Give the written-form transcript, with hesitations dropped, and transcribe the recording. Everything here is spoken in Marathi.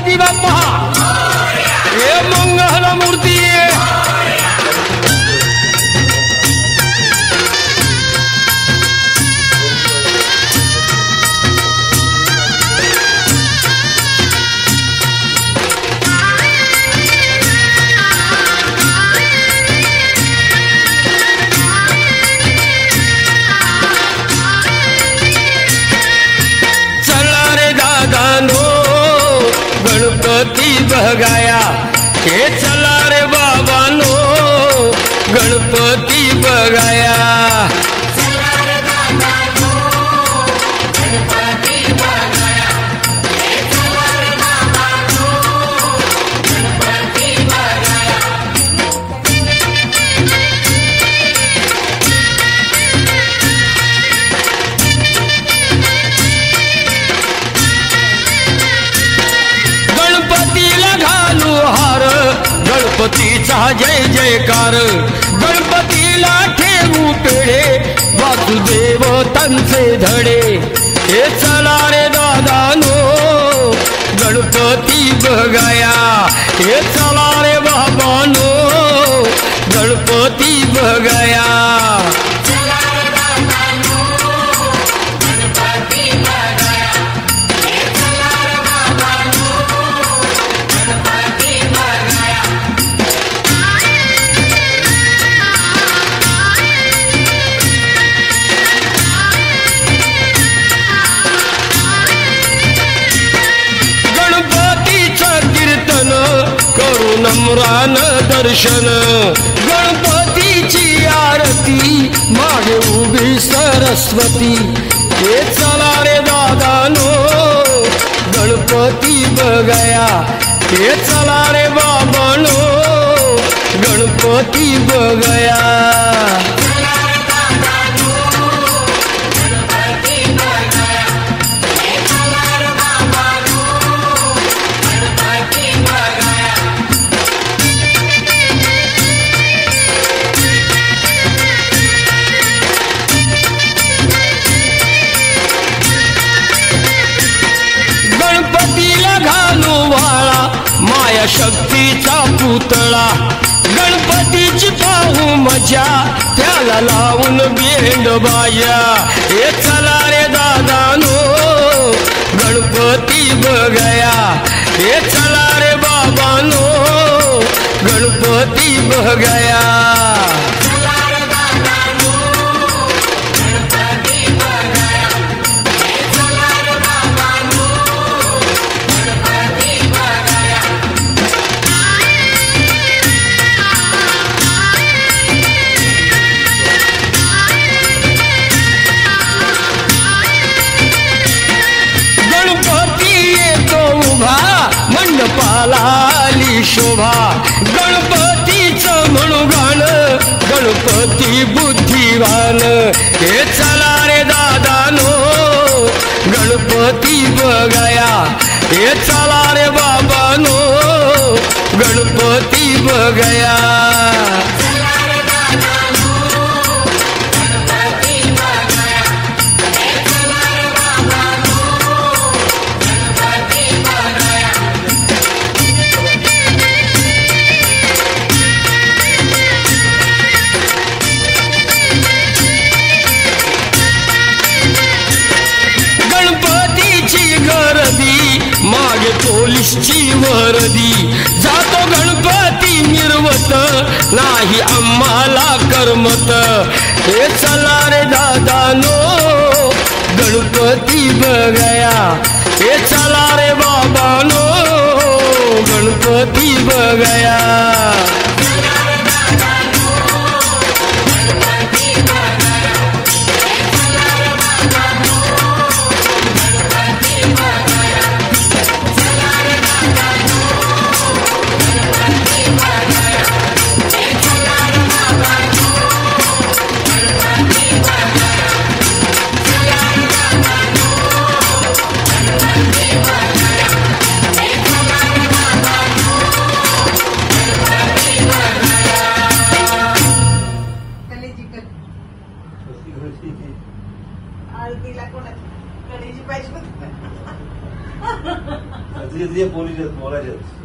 गणपती बाप्पा हे मंगल मूर्ती गणपती बघाया हे चला रे बाबानो गणपती बघाया गणपतीचा जय जयकार गणपतीला ठेवू पेढे वासुदेव त्यांचे धडे हे चला रे दादानो गणपती बघाया हे चला रे बाबानो गणपती बघाया नम्रान दर्शन गणपतीची आरती मागे उभी सरस्वती हे चला रे दादानो गणपती बघाया हे चला रे बाबानो गणपती बघाया माया शक्तीचा पुतळा गणपतीची पाहू मजा त्याला लावून बेंड बाया हे चला रे दादानो गणपती बघाया हे चला रे बाबानो गणपती बघाया मंडपाला शोभा गणपतीचं म्हणू गाण गणपती बुद्धिवान हे चला रे दादानो गणपती बघाया हे चला रे बाबानो गणपती बघाया मागे पोलीसची वर्दी जातो गणपती मिरवत नाही आम्हाला करमत हे चला रे दादानो गणपती बघाया हे चला रे बाबानो गणपती बघाया Yeah. जे पोलीस आहेत बोलायचे